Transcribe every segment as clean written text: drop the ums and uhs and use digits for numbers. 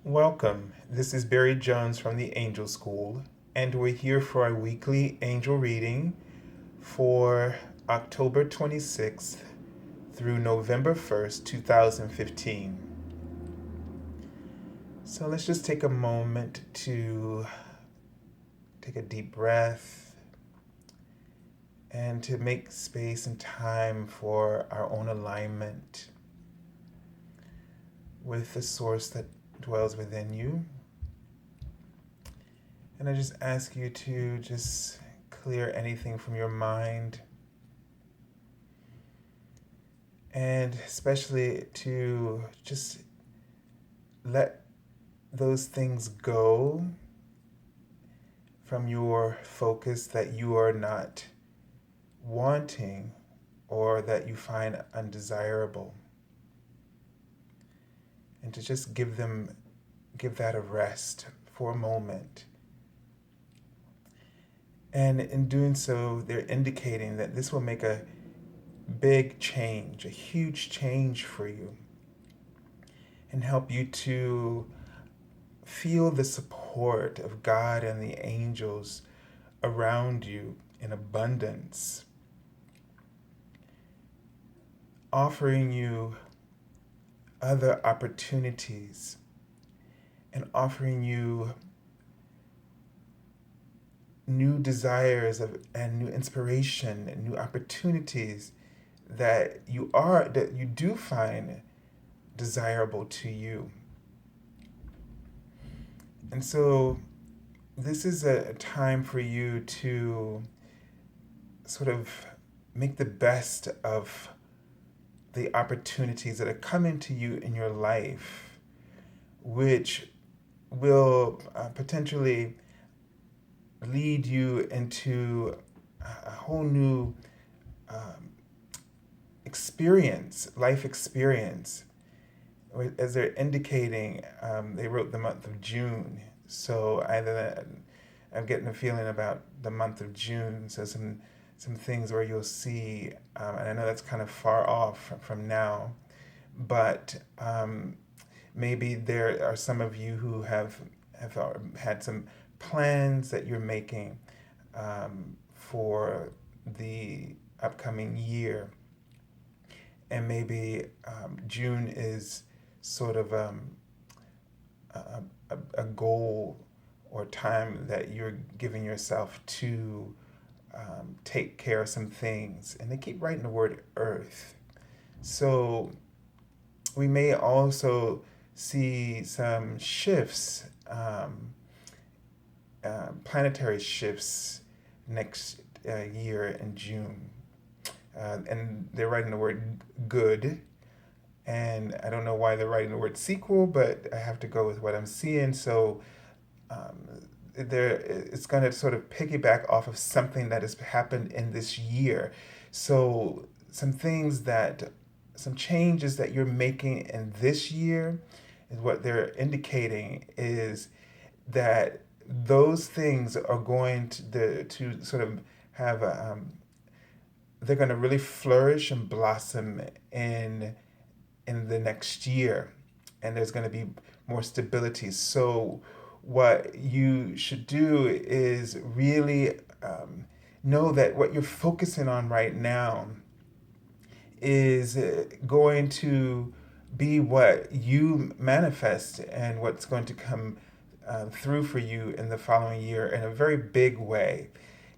Welcome. This is Barry Jones from the Angel School, and we're here for our weekly angel reading for October 26th through November 1st, 2015. So let's just take a moment to take a deep breath and to make space and time for our own alignment with the source that dwells within you. And I just ask you to just clear anything from your mind, and especially to just let those things go from your focus that you are not wanting or that you find undesirable, and to just give that a rest for a moment. And in doing so, they're indicating that this will make a big change, a huge change for you, and help you to feel the support of God and the angels around you in abundance, offering you other opportunities and offering you new desires and new inspiration and new opportunities that you do find desirable to you. And so this is a time for you to sort of make the best of the opportunities that are coming to you in your life, which will potentially lead you into a whole new life experience. As they're indicating, they wrote the month of June. So I'm getting a feeling about the month of June. So some things where you'll see, and I know that's kind of far off from now, but maybe there are some of you who have had some plans that you're making for the upcoming year. And maybe June is sort of a goal or time that you're giving yourself to take care of some things. And they keep writing the word earth. So we may also see some shifts, planetary shifts next year in June. And they're writing the word good. And I don't know why they're writing the word sequel, but I have to go with what I'm seeing. So it's going to sort of piggyback off of something that has happened in this year. So some changes that you're making in this year is what they're indicating is that those things are going to sort of have they're going to really flourish and blossom in the next year, and there's going to be more stability. So what you should do is really know that what you're focusing on right now is going to be what you manifest and what's going to come through for you in the following year in a very big way.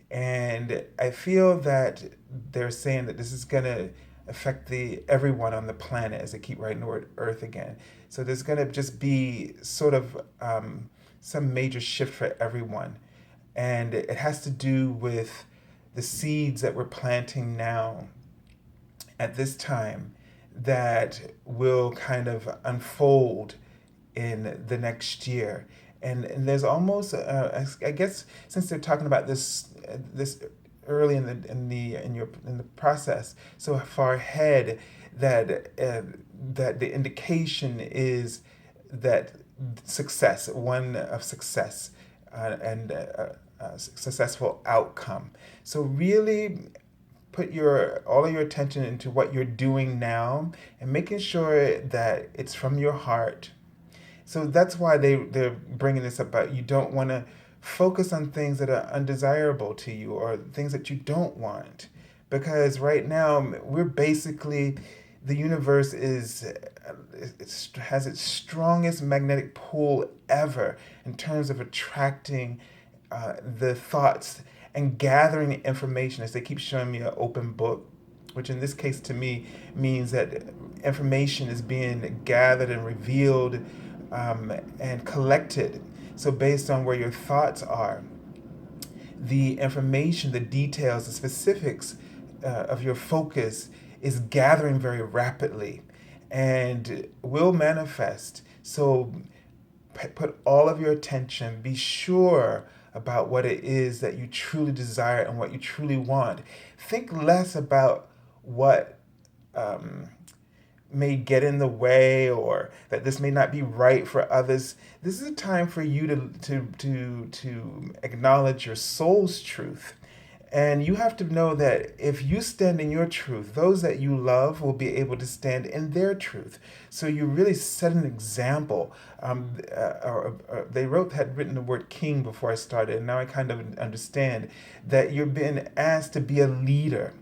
And I feel that they're saying that this is going to affect everyone on the planet, as they keep writing the word earth again. So there's going to just be sort of some major shift for everyone. And it has to do with the seeds that we're planting now at this time that will kind of unfold in the next year. And there's almost, I guess, since they're talking about this early in the process, so far ahead, that that the indication is that one of success, and a successful outcome. So really put all of your attention into what you're doing now and making sure that it's from your heart, So that's why they're bringing this up about you don't want to focus on things that are undesirable to you or things that you don't want. Because right now, we're basically, the universe has its strongest magnetic pull ever in terms of attracting the thoughts and gathering information, as they keep showing me an open book, which in this case to me means that information is being gathered and revealed and collected. So, based on where your thoughts are, the information, the details, the specifics of your focus is gathering very rapidly and will manifest. So, put all of your attention, be sure about what it is that you truly desire and what you truly want. Think less about what um, may get in the way or that this may not be right for others. This is a time for you to acknowledge your soul's truth. And you have to know that if you stand in your truth, those that you love will be able to stand in their truth. So you really set an example. They had written the word king before I started, and now I kind of understand that you're being asked to be a leader,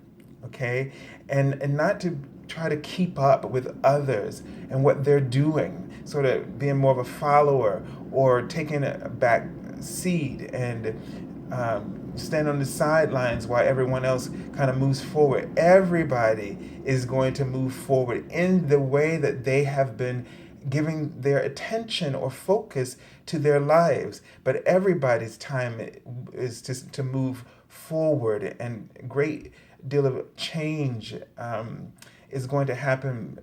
okay? And not to try to keep up with others and what they're doing, sort of being more of a follower or taking a back seat and stand on the sidelines while everyone else kind of moves forward. Everybody is going to move forward in the way that they have been giving their attention or focus to their lives. But everybody's time is to move forward, and a great deal of change is going to happen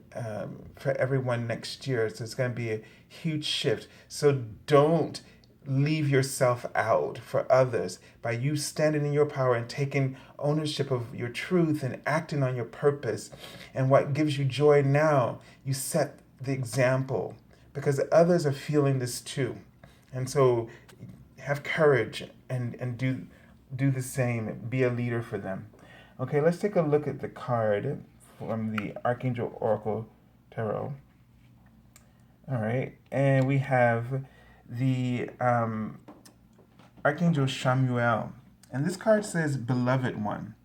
for everyone next year. So it's going to be a huge shift. So don't leave yourself out for others. By you standing in your power and taking ownership of your truth and acting on your purpose and what gives you joy now, you set the example because others are feeling this too. And so have courage and do the same. Be a leader for them. Okay, let's take a look at the card from the Archangel Oracle Tarot. All right, and we have the Archangel Shamuel. And this card says, Beloved One.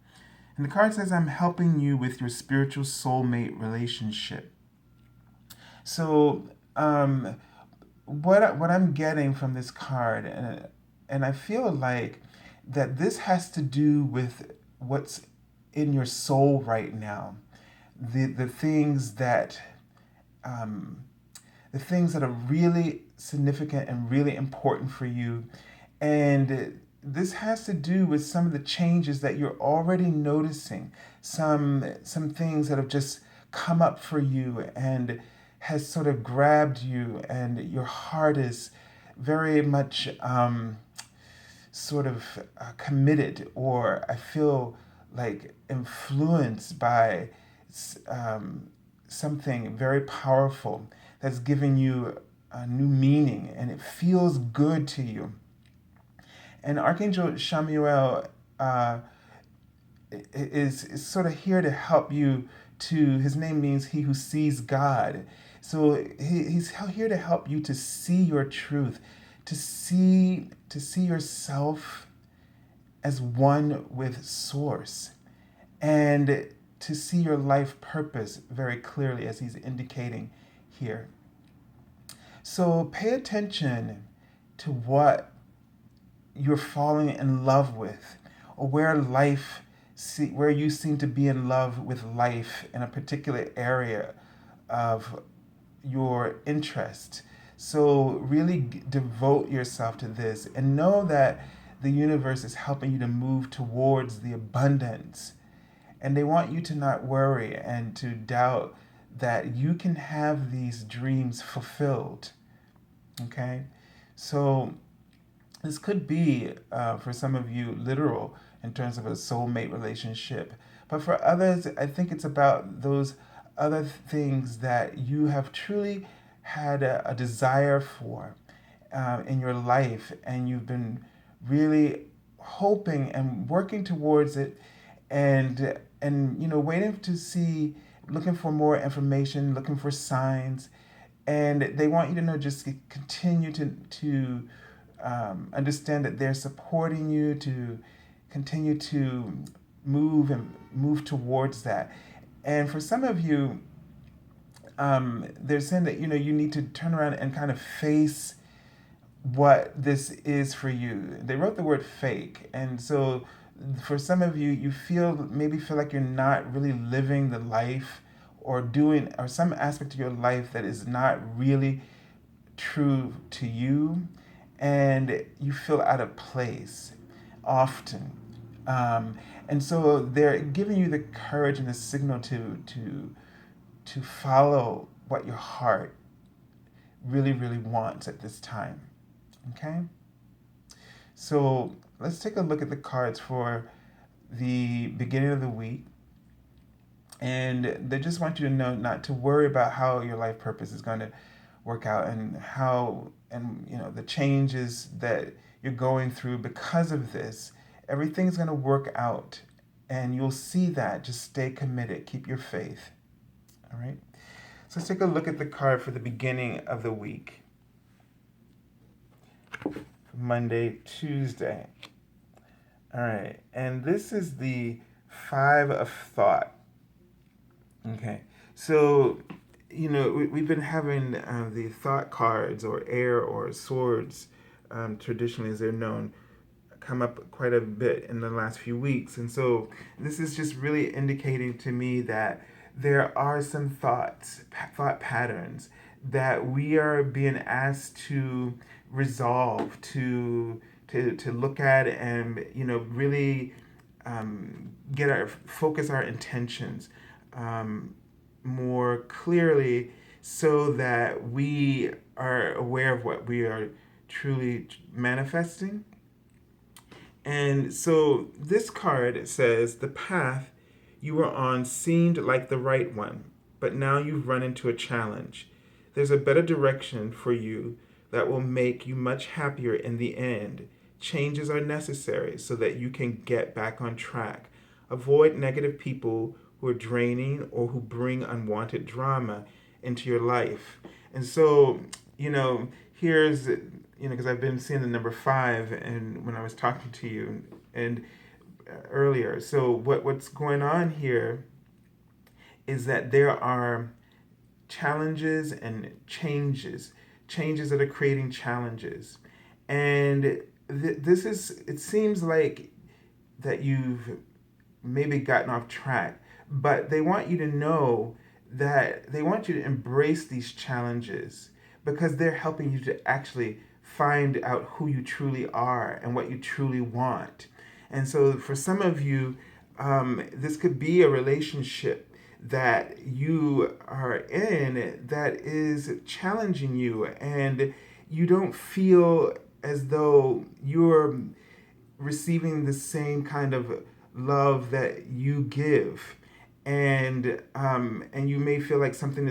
And the card says, I'm helping you with your spiritual soulmate relationship. So, what I'm getting from this card, and I feel like that this has to do with what's in your soul right now. The things that are really significant and really important for you. And this has to do with some of the changes that you're already noticing, some things that have just come up for you and has sort of grabbed you, and your heart is very much committed, or I feel like influenced by something very powerful that's giving you a new meaning, and it feels good to you. And Archangel Shamuel is sort of here to help you his name means he who sees God. So he's here to help you to see your truth, to see yourself as one with Source, and to see your life purpose very clearly, as he's indicating here. So pay attention to what you're falling in love with, or where you seem to be in love with life in a particular area of your interest. So really devote yourself to this and know that the universe is helping you to move towards the abundance. And they want you to not worry and to doubt that you can have these dreams fulfilled. Okay? So this could be, for some of you, literal in terms of a soulmate relationship. But for others, I think it's about those other things that you have truly had a desire for in your life, and you've been really hoping and working towards it, and waiting to see, looking for more information, looking for signs, And they want you to know, just continue to understand that they're supporting you to continue to move towards that. And for some of you, they're saying that you need to turn around and kind of face what this is for you. They wrote the word fake, and so for some of you, you maybe feel like you're not really living the life or doing or some aspect of your life that is not really true to you, and you feel out of place often. Um, and so they're giving you the courage and the signal to follow what your heart really, really wants at this time. Okay? So let's take a look at the cards for the beginning of the week. And they just want you to know not to worry about how your life purpose is going to work out, and how, and the changes that you're going through because of this. Everything's going to work out, and you'll see that. Just stay committed. Keep your faith. All right? So let's take a look at the card for the beginning of the week. Monday, Tuesday. All right. And this is the Five of Thought. Okay. So, we've been having the thought cards, or air, or swords, traditionally as they're known, come up quite a bit in the last few weeks. And so this is just really indicating to me that there are some thought patterns that we are being asked to resolve, to look at, and really get focus our intentions more clearly, so that we are aware of what we are truly manifesting. And so this card says, the path you were on seemed like the right one, but now you've run into a challenge. There's a better direction for you that will make you much happier in the end. Changes are necessary so that you can get back on track. Avoid negative people who are draining or who bring unwanted drama into your life. And so, here's, because I've been seeing the number 5, and when I was talking to you and earlier. So what's going on here is that there are challenges and changes that are creating challenges. And it seems like that you've maybe gotten off track, but they want you to know that they want you to embrace these challenges, because they're helping you to actually find out who you truly are and what you truly want. And so for some of you, this could be a relationship that you are in that is challenging you, and you don't feel as though you're receiving the same kind of love that you give, and you may feel like something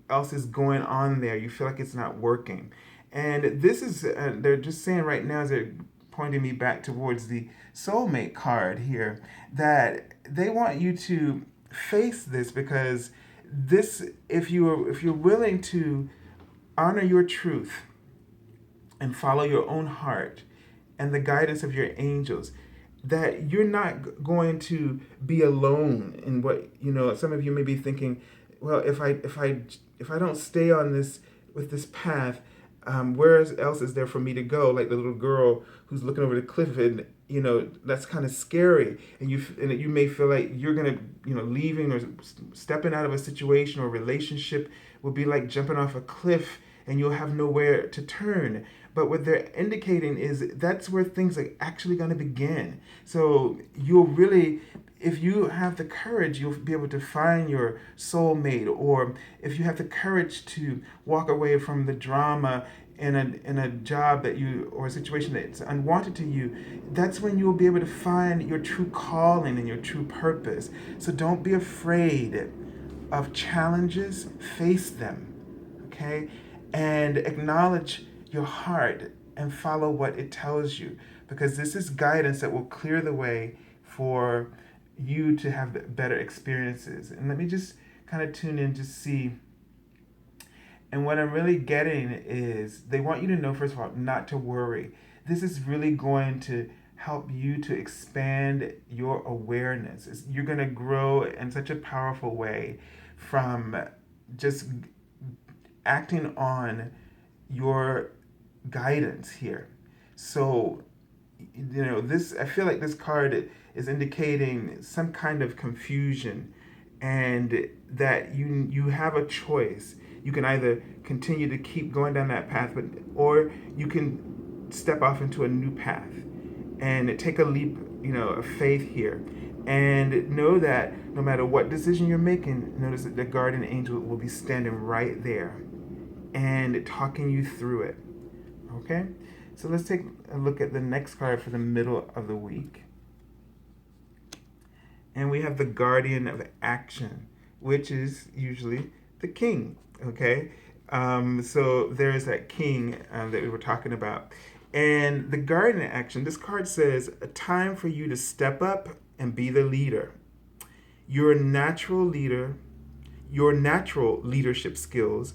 else is going on there. You feel like it's not working, and this is they're just saying right now, as they're pointing me back towards the soulmate card here, that they want you to face this, because this, if you're willing to honor your truth and follow your own heart and the guidance of your angels, that you're not going to be alone in what, some of you may be thinking, well, if I don't stay on this, with this path, where else is there for me to go? Like the little girl who's looking over the cliff, and that's kind of scary, and you may feel like you're gonna, leaving or stepping out of a situation or relationship will be like jumping off a cliff, and you'll have nowhere to turn. But what they're indicating is that's where things are actually going to begin. So you'll really, if you have the courage, you'll be able to find your soulmate. Or if you have the courage to walk away from the drama in a job that you, or a situation that's unwanted to you, that's when you'll be able to find your true calling and your true purpose. So don't be afraid of challenges. Face them, okay? And acknowledge your heart and follow what it tells you, because this is guidance that will clear the way for you to have better experiences. And let me just kind of tune in to see And what I'm really getting is they want you to know, first of all, not to worry. This is really going to help you to expand your awareness. You're going to grow in such a powerful way from just acting on your guidance here. So, this, I feel like this card is indicating some kind of confusion, and that you have a choice. You can either continue to keep going down that path, or you can step off into a new path and take a leap, of faith here. And know that no matter what decision you're making, notice that the guardian angel will be standing right there and talking you through it. Okay? So let's take a look at the next card for the middle of the week. And we have the guardian of action, which is usually the king. Okay? So there's that king that we were talking about. And the guardian of action, this card says, a time for you to step up and be the leader. Your natural leadership skills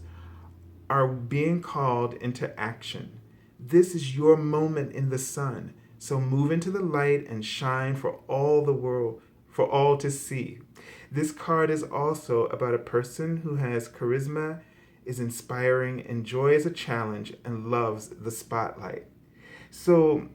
are being called into action. This is your moment in the sun. So move into the light and shine for all the world, for all to see. This card is also about a person who has charisma, is inspiring, enjoys a challenge, and loves the spotlight. So,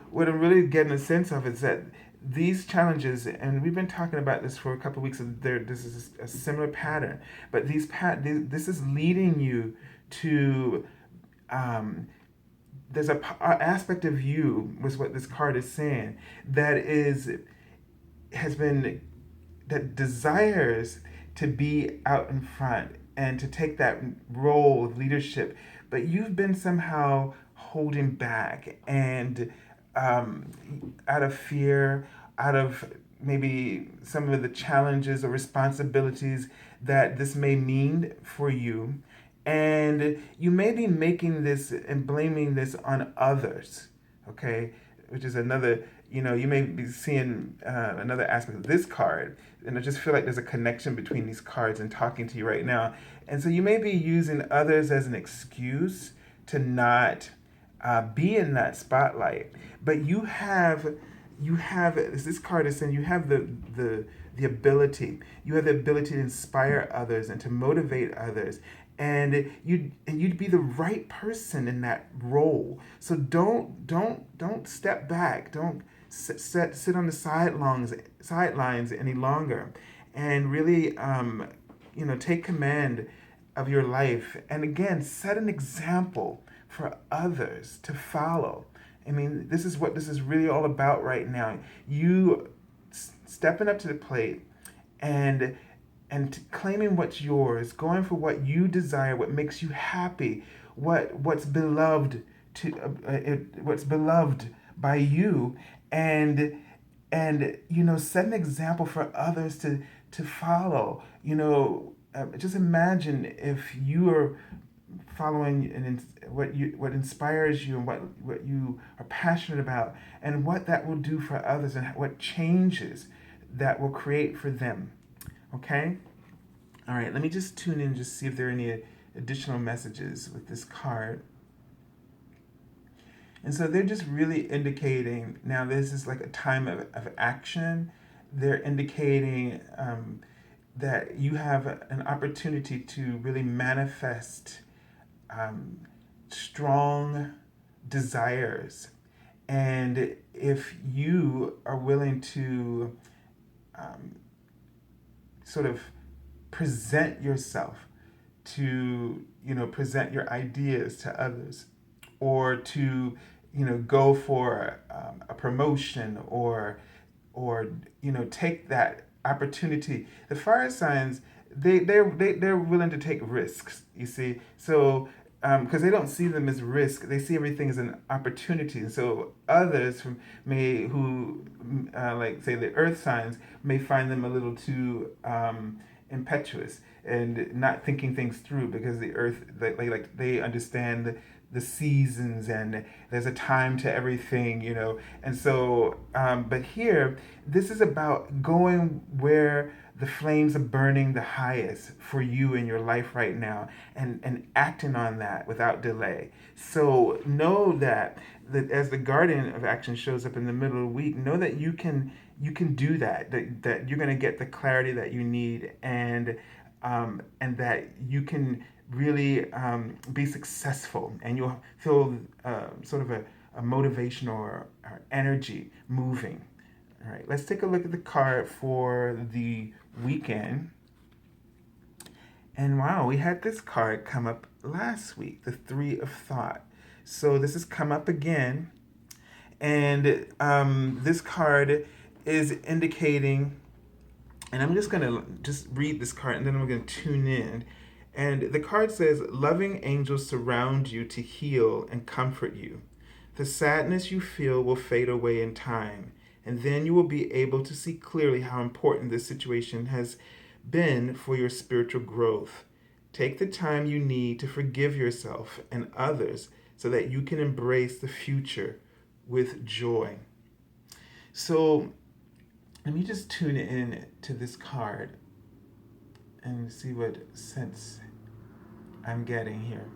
what I'm really getting a sense of is that these challenges, and we've been talking about this for a couple of weeks, this is a similar pattern, but this is leading you to, there's a aspect of you, was what this card is saying, that desires to be out in front and to take that role of leadership, but you've been somehow holding back, and out of fear, out of maybe some of the challenges or responsibilities that this may mean for you. And you may be making this and blaming this on others, okay? Which is another, you may be seeing another aspect of this card. And I just feel like there's a connection between these cards and talking to you right now. And so you may be using others as an excuse to not be in that spotlight. But you have, as this card is saying, you have the ability. You have the ability to inspire others and to motivate others. And you'd be the right person in that role. So don't step back. Don't sit on the sidelines any longer, and really take command of your life. And again, set an example for others to follow. I mean, this is what this is really all about right now. You stepping up to the plate and claiming what's yours, going for what you desire, what makes you happy, what's beloved what's beloved by you, and set an example for others to follow. Just imagine if you are following what inspires you and what you are passionate about, and what that will do for others, and what changes that will create for them. Okay? All right, let me just tune in and just see if there are any additional messages with this card. And so they're just really indicating, now this is like a time of action. They're indicating that you have an opportunity to really manifest strong desires. And if you are willing to sort of present yourself, to present your ideas to others, or to go for a promotion, or take that opportunity. The fire signs, they're willing to take risks, you see. So because they don't see them as risk, they see everything as an opportunity. And so others who like say the earth signs, may find them a little too impetuous and not thinking things through, because the earth, they understand the seasons, and there's a time to everything. And so but here, this is about going where the flames are burning the highest for you in your life right now, and acting on that without delay. So know that as the guardian of action shows up in the middle of the week, know that you can do that you're going to get the clarity that you need, and that you can really be successful, and you'll feel sort of a motivation or energy moving. All right, let's take a look at the card for the weekend. And wow, we had this card come up last week, the Three of Thought. So this has come up again. And this card is indicating, and I'm just going to just read this card and then I'm going to tune in. And the card says, loving angels surround you to heal and comfort you. The sadness you feel will fade away in time, and then you will be able to see clearly how important this situation has been for your spiritual growth. Take the time you need to forgive yourself and others so that you can embrace the future with joy. So let me just tune in to this card and see what sense I'm getting here.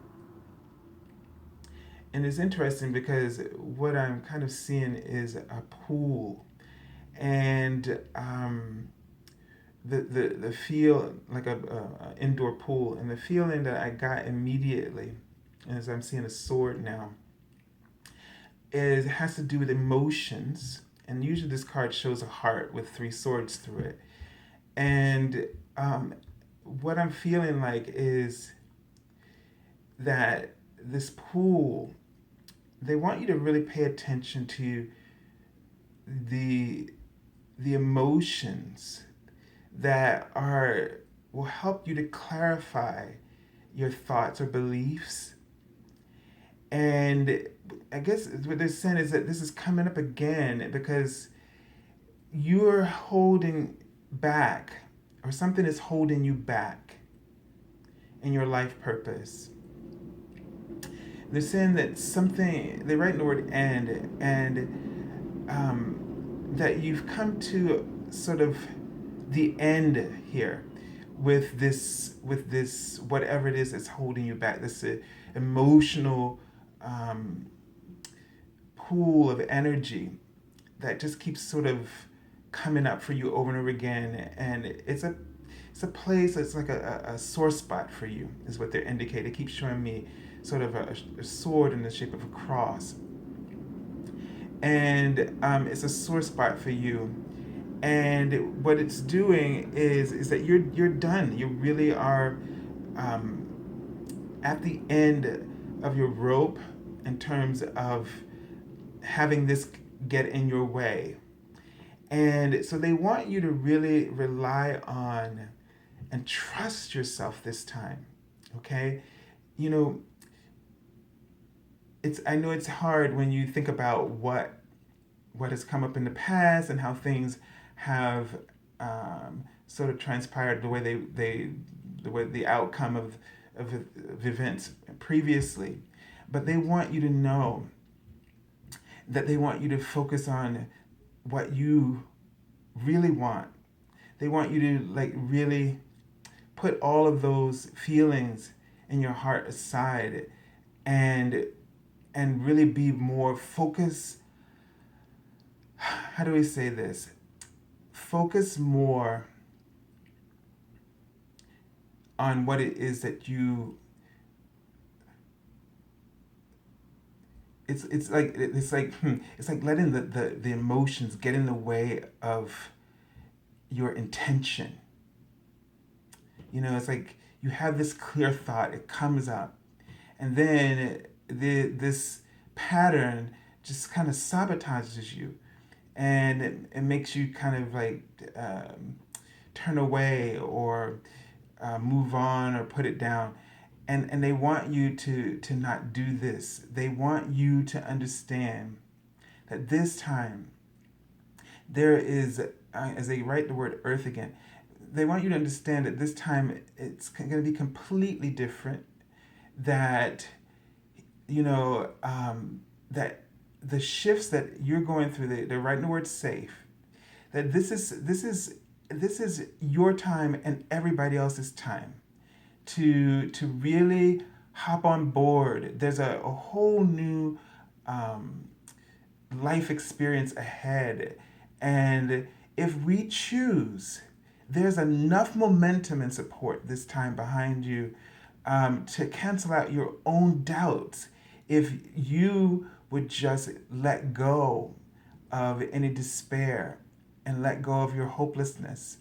And it's interesting because what I'm kind of seeing is a pool, and the feel like a indoor pool, and the feeling that I got immediately, as I'm seeing a sword now, is it has to do with emotions. And usually this card shows a heart with three swords through it. And what I'm feeling like is that this pool, they want you to really pay attention to the emotions that will help you to clarify your thoughts or beliefs. And I guess what they're saying is that this is coming up again because you're holding back, or something is holding you back in your life purpose. They're saying that something, they write in the word and that you've come to sort of the end here with this whatever it is that's holding you back, this emotional pool of energy that just keeps sort of coming up for you over and over again. And it's a place that's like a sore spot for you, is what they're indicating. It keeps showing me sort of a sword in the shape of a cross. And it's a sore spot for you. And what it's doing is that you're done. You really are at the end of your rope in terms of having this get in your way. And so they want you to really rely on and trust yourself this time. Okay? You know, I know it's hard when you think about what has come up in the past and how things have sort of transpired, the way the outcome of events previously. But they want you to know that they want you to focus on what you really want. They want you to like really put all of those feelings in your heart aside, and really be more focused. How do we say this? Focus more on what it is that you. It's like letting the emotions get in the way of your intention. You know, it's like you have this clear thought, it comes up, and then this pattern just kind of sabotages you, and it makes you kind of like turn away or move on or put it down. And they want you to not do this. They want you to understand that this time there is, as they write the word earth again, they want you to understand that this time it's going to be completely different. That, you know, that the shifts that you're going through, they're writing the word safe. That this is this is your time and everybody else's time to really hop on board. There's a whole new um, life experience ahead. And if we choose, there's enough momentum and support this time behind you to cancel out your own doubts if you would just let go of any despair and let go of your hopelessness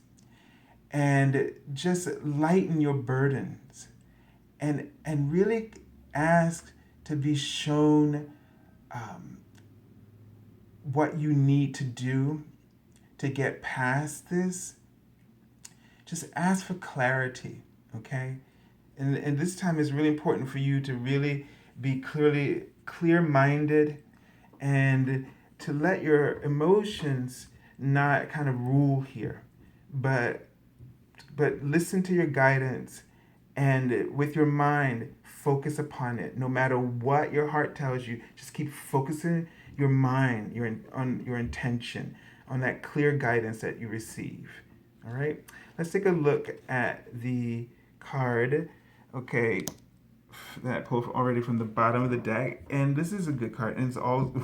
and just lighten your burdens and really ask to be shown um, what you need to do to get past this. Just ask for clarity, okay? And this time is really important for you to really be clear-minded and to let your emotions not kind of rule here, but listen to your guidance and with your mind focus upon it. No matter what your heart tells you, just keep focusing your mind on your intention, on that clear guidance that you receive. All right, let's take a look at the card. Okay, that I pulled already from the bottom of the deck, and this is a good card, and it's all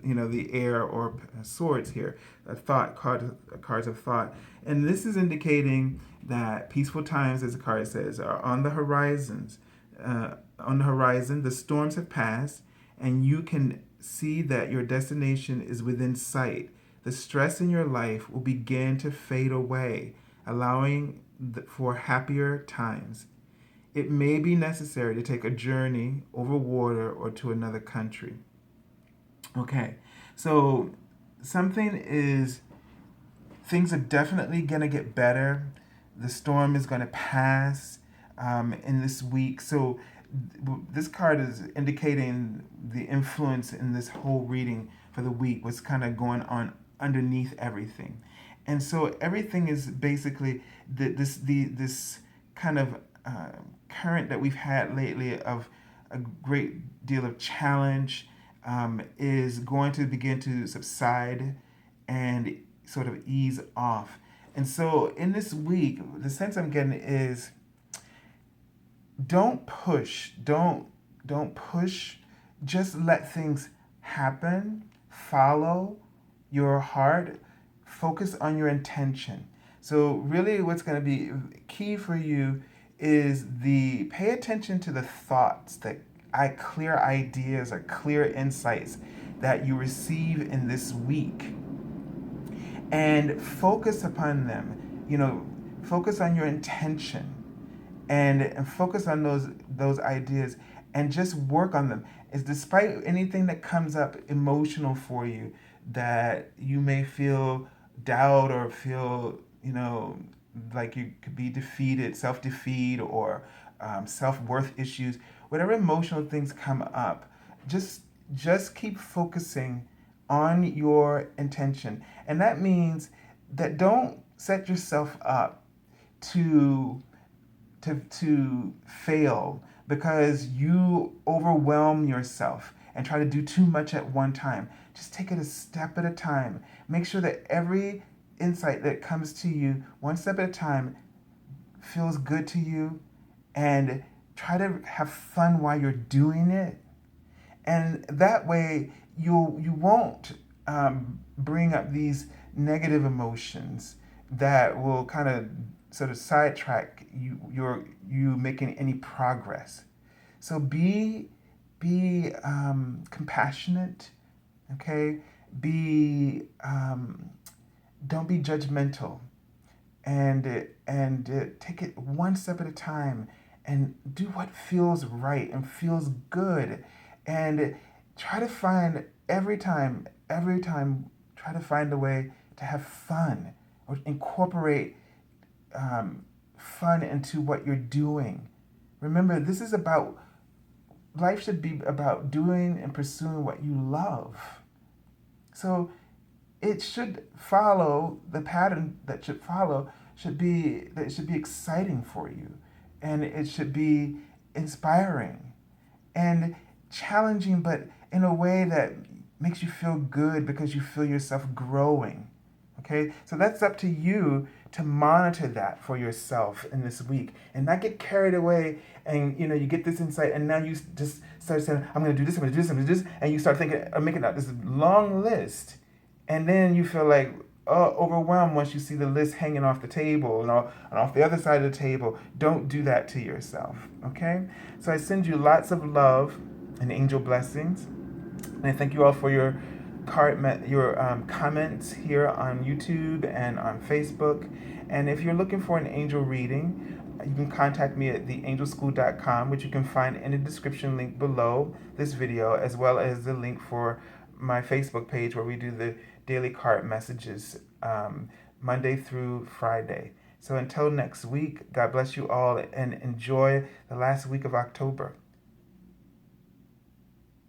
the air or swords here, a thought card, cards of thought, and this is indicating that peaceful times, as the card says, are on the horizons. On the horizon, the storms have passed, and you can see that your destination is within sight. The stress in your life will begin to fade away, allowing for happier times. It may be necessary to take a journey over water or to another country. Okay, so things are definitely going to get better. The storm is going to pass in this week. So this card is indicating the influence in this whole reading for the week, what's kind of going on underneath everything. And so everything is basically this kind of current that we've had lately of a great deal of challenge is going to begin to subside and sort of ease off. And so in this week, the sense I'm getting is don't push, don't push, just let things happen. Follow your heart, focus on your intention. So really what's going to be key for you is the pay attention to the thoughts, that clear ideas or clear insights that you receive in this week, and focus upon them. Focus on your intention and focus on those ideas and just work on them. Is despite anything that comes up emotional for you, that you may feel doubt or feel like you could be defeated, self-defeat, or self-worth issues, whatever emotional things come up, just keep focusing on your intention. And that means that don't set yourself up to fail because you overwhelm yourself and try to do too much at one time. Just take it a step at a time. Make sure that every insight that comes to you, one step at a time, feels good to you, and try to have fun while you're doing it. And that way you won't bring up these negative emotions that will kind of sort of sidetrack you making any progress. So be compassionate, okay? Don't be judgmental, and take it one step at a time and do what feels right and feels good, and try to find every time try to find a way to have fun or incorporate fun into what you're doing. Remember, life should be about doing and pursuing what you love. So it should follow the pattern that should be exciting for you, and it should be inspiring and challenging, but in a way that makes you feel good because you feel yourself growing. Okay, so that's up to you to monitor that for yourself in this week and not get carried away. And you get this insight, and now you just start saying, I'm going to do this, I'm going to do this, I'm going to do this, and you start thinking, making out this long list, and then you feel like overwhelmed once you see the list hanging off the table and off the other side of the table. Don't do that to yourself, okay? So I send you lots of love and angel blessings, and I thank you all for your comments here on YouTube and on Facebook. And if you're looking for an angel reading, you can contact me at theangelschool.com, which you can find in the description link below this video, as well as the link for my Facebook page where we do the daily card messages Monday through Friday. So until next week, God bless you all and enjoy the last week of October.